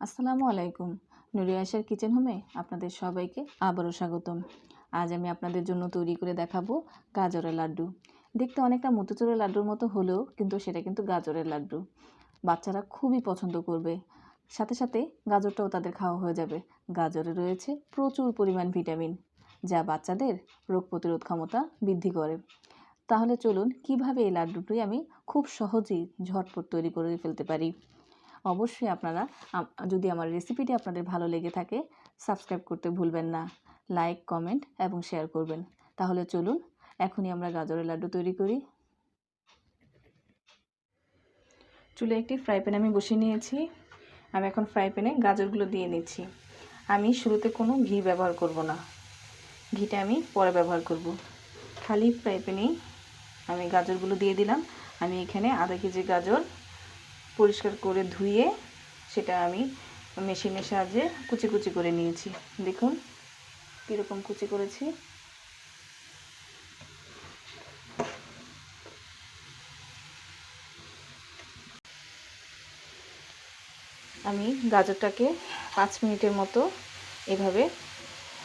আসসালামু আলাইকুম। নুরিয়াশার কিচেন হোমে আপনাদের সবাইকে আবারও স্বাগতম। আজ আমি আপনাদের জন্য তৈরি করে দেখাবো গাজরের লাড্ডু। দেখতে অনেকটা মতিচুরের লাড্ডুর মতো হলেও সেটা কিন্তু গাজরের লাড্ডু। বাচ্চারা খুবই পছন্দ করবে। সাথে সাথে গাজরটাও তাদের খাওয়া হয়ে যাবে। গাজরে রয়েছে প্রচুর পরিমাণ ভিটামিন, যা বাচ্চাদের রোগ প্রতিরোধ ক্ষমতা বৃদ্ধি করে। তাহলে চলুন কিভাবে এই লাড্ডুটি আমি খুব সহজেই ঝটপট তৈরি করে ফেলতে পারি। অবশ্যই আপনারা যদি আমার রেসিপিটি আপনাদের ভালো লেগে থাকে, সাবস্ক্রাইব করতে ভুলবেন না। লাইক, কমেন্ট এবং শেয়ার করবেন। তাহলে চলুন এখনই আমরা গাজরের লাড্ডু তৈরি করি। চুলে একটি ফ্রাই প্যান আমি বসিয়ে নিয়েছি। আমি এখন ফ্রাই প্যানে গাজরগুলো দিয়ে নিচ্ছি। আমি শুরুতে কোনো ঘি ব্যবহার করব না, ঘিটা আমি পরে ব্যবহার করব। খালি ফ্রাই প্যানেই আমি গাজরগুলো দিয়ে দিলাম। আমি এখানে আধা কেজি গাজর পরিষ্কার করে ধুয়ে সেটা আমি মেশিনের সাহায্যে কুচি কুচি করে নিয়েছি। দেখুন কীরকম কুচি করেছি। আমি গাজরটাকে 5 মিনিটের মতো এভাবে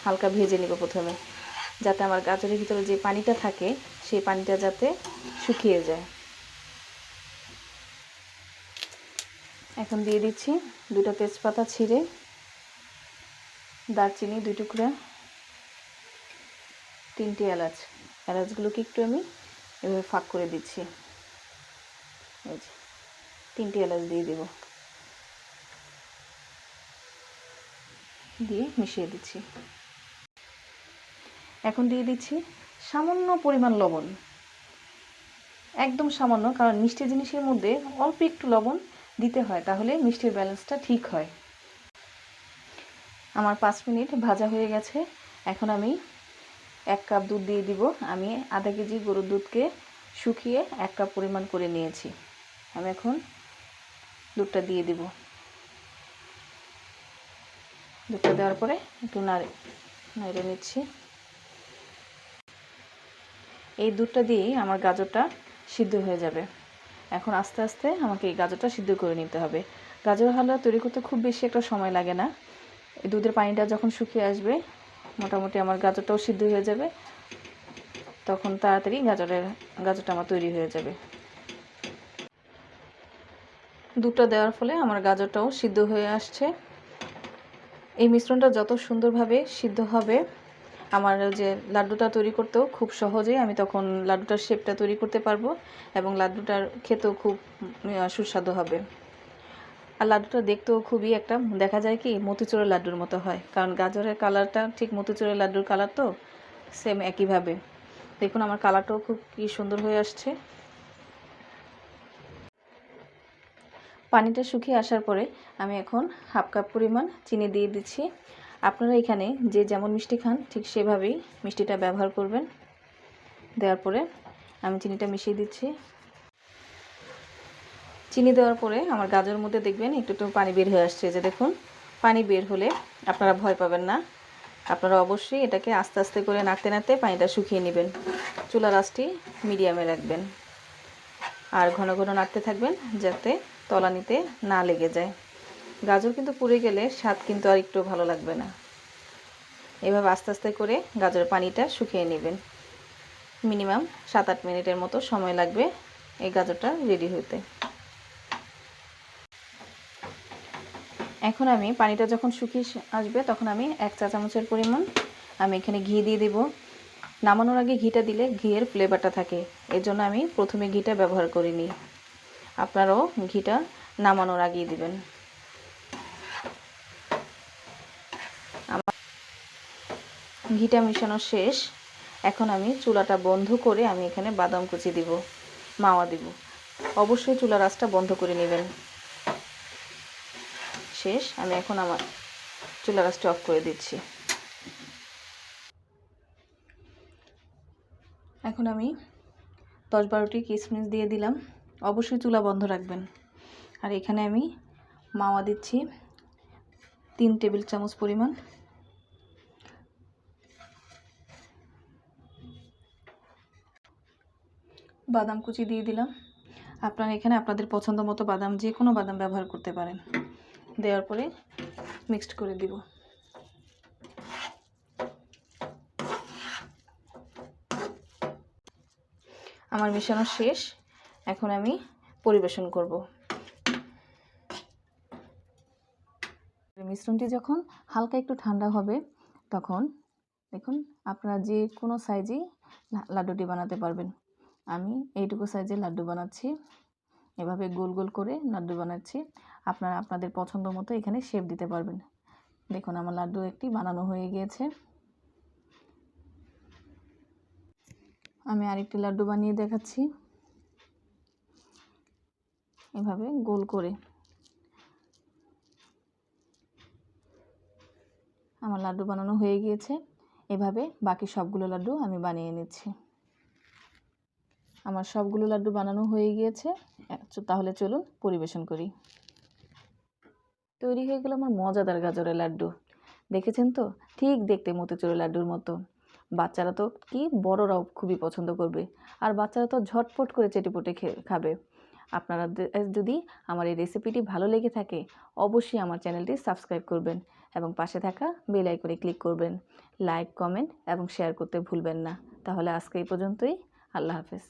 হালকা ভেজে নেব প্রথমে, যাতে আমার গাজরের ভিতরে যে পানিটা থাকে সেই পানিটা যাতে শুকিয়ে যায়। এখন দিয়ে দিচ্ছি 2টা তেজপাতা ছিঁড়ে, দারচিনি 2 টুকরা, 3টে এলাচ। এলাচগুলোকে একটু আমি এভাবে ফাঁক করে দিচ্ছি। এই যে 3টে এলাচ দিয়ে দেব, দিয়ে মিশিয়ে দিচ্ছি। এখন দিয়ে দিচ্ছি সামান্য পরিমাণ লবণ, একদম সামান্য, কারণ মিষ্টি জিনিসের মধ্যে অল্প একটু লবণ দিতে হয়, তাহলে মিষ্টির ব্যালেন্সটা ঠিক হয়। আমার 5 মিনিট ভাজা হয়ে গেছে। এখন আমি 1 কাপ দুধ দিয়ে দিব। আমি আধা কেজি গরুর দুধকে শুকিয়ে 1 কাপ পরিমাণ করে নিয়েছি। আমি এখন দুধটা দিয়ে দিব। দুধটা দেওয়ার পরে একটু নাড়িয়ে নিচ্ছি। এই দুধটা দিয়েই আমার গাজরটা সিদ্ধ হয়ে যাবে। এখন আস্তে আস্তে আমাকে এই গাজরটা সিদ্ধ করে নিতে হবে। গাজর হালুয়া তৈরি করতে খুব বেশি একটা সময় লাগে না। এই দুধের পানিটা যখন শুকিয়ে আসবে, মোটামুটি আমার গাজরটাও সিদ্ধ হয়ে যাবে। তখন তাড়াতাড়ি গাজরটা আমার তৈরি হয়ে যাবে। দুধটা দেওয়ার ফলে আমার গাজরটাও সিদ্ধ হয়ে আসছে। এই মিশ্রণটা যত সুন্দরভাবে সিদ্ধ হবে, আমার যে লাড্ডুটা তৈরি করতেও খুব সহজেই আমি তখন লাড্ডুটার শেপটা তৈরি করতে পারবো, এবং লাড্ডুটার খেতেও খুব সুস্বাদু হবে। আর লাড্ডুটা দেখতেও খুবই একটা দেখা যায় কি মতিচুরের লাড্ডুর মতো হয়, কারণ গাজরের কালারটা ঠিক মতিচুরের লাড্ডুর কালার, তো সেম একইভাবে। দেখুন আমার কালারটাও খুব কি সুন্দর হয়ে আসছে। পানিটা শুকিয়ে আসার পরে আমি এখন 1/2 কাপ পরিমাণ চিনি দিয়ে দিচ্ছি। আপনারা এখানে যে যেমন মিষ্টি খান ঠিক সেভাবেই মিষ্টিটা ব্যবহার করবেন। দেওয়ার পরে আমি চিনিটা মিশিয়ে দিচ্ছি। চিনি দেওয়ার পরে আমার গাজরের মধ্যে দেখবেন একটু একটু পানি বের হয়ে আসছে। যে দেখুন, পানি বের হলে আপনারা ভয় পাবেন না। আপনারা অবশ্যই এটাকে আস্তে আস্তে করে নাড়তে নাড়তে পানিটা শুকিয়ে নেবেন। চুলার আঁচটি মিডিয়ামে রাখবেন আর ঘন ঘন নাড়তে থাকবেন, যাতে তলানিতে না লেগে যায়। গাজর কিন্তু পুড়ে গেলে স্বাদ কিন্তু আর একটু ভালো লাগবে না। এভাবে আস্তে আস্তে করে গাজরের পানিটা শুকিয়ে নেবেন। মিনিমাম 7-8 মিনিটের মতো সময় লাগবে এই গাজরটা রেডি হতে। এখন আমি পানিটা যখন শুকিয়ে আসবে, তখন আমি 1 চা চামচের পরিমাণ আমি এখানে ঘি দিয়ে দেব। নামানোর আগে ঘিটা দিলে ঘিয়ের ফ্লেভারটা থাকে, এর জন্য আমি প্রথমে ঘিটা ব্যবহার করিনি। আপনারাও ঘিটা নামানোর আগেই দিবেন। আমার ঘিটা মিশানো শেষ। এখন আমি চুলাটা বন্ধ করে আমি এখানে বাদাম কুচি দিব, মাওয়া দিব। অবশ্যই চুলার আঁচটা বন্ধ করে নেবেন। শেষ। আমি এখন আমার চুলার আঁচটা অফ করে দিচ্ছি। এখন আমি 10-12টি কিশমিশ দিয়ে দিলাম। অবশ্যই চুলা বন্ধ রাখবেন। আর এখানে আমি মাওয়া দিচ্ছি 3 টেবিল চামচ পরিমাণ। বাদাম কুচি দিয়ে দিলাম। আপনারা এখানে আপনাদের পছন্দ মতো বাদাম, যে কোনো বাদাম ব্যবহার করতে পারেন। দেওয়ার পরে মিক্সড করে দিব। আমার মেশানো শেষ, এখন আমি পরিবেশন করব। মিশ্রণটি যখন হালকা একটু ঠান্ডা হবে তখন দেখুন আপনারা যে কোনো সাইজেই লাড্ডুটি বানাতে পারবেন। আমি এইটুকু সাইজের লাড্ডু বানাচ্ছি, এভাবে গোল গোল করে লাড্ডু বানাচ্ছি। আপনারা আপনাদের পছন্দ মতো এখানে শেপ দিতে পারবেন। দেখুন আমার লাড্ডু একটি বানানো হয়ে গিয়েছে। আমি আরেকটি লাড্ডু বানিয়ে দেখাচ্ছি, এভাবে গোল করে। আমার লাড্ডু বানানো হয়ে গিয়েছে, এভাবে বাকি সবগুলো লাড্ডু আমি বানিয়ে নিচ্ছি। আমার সবগুলো লাড্ডু বানানো হয়ে গিয়েছে, তাহলে চলুন পরিবেশন করি। তৈরি হয়ে গেল আমার মজাদার গাজরের লাড্ডু। দেখেছেন তো, ঠিক দেখতে মতিচুরের লাড্ডুর মতো। বাচ্চারা তো কি, বড়রাও খুবই পছন্দ করবে, আর বাচ্চারা তো ঝটপট করে চেটেপুটে খাবে। আপনারা যদি আমার এই রেসিপিটি ভালো লেগে থাকে অবশ্যই আমার চ্যানেলটি সাবস্ক্রাইব করবেন এবং পাশে থাকা বেল আইকনে ক্লিক করবেন। লাইক, কমেন্ট এবং শেয়ার করতে ভুলবেন না। তাহলে আজকে এই পর্যন্তই। আল্লাহ হাফেজ।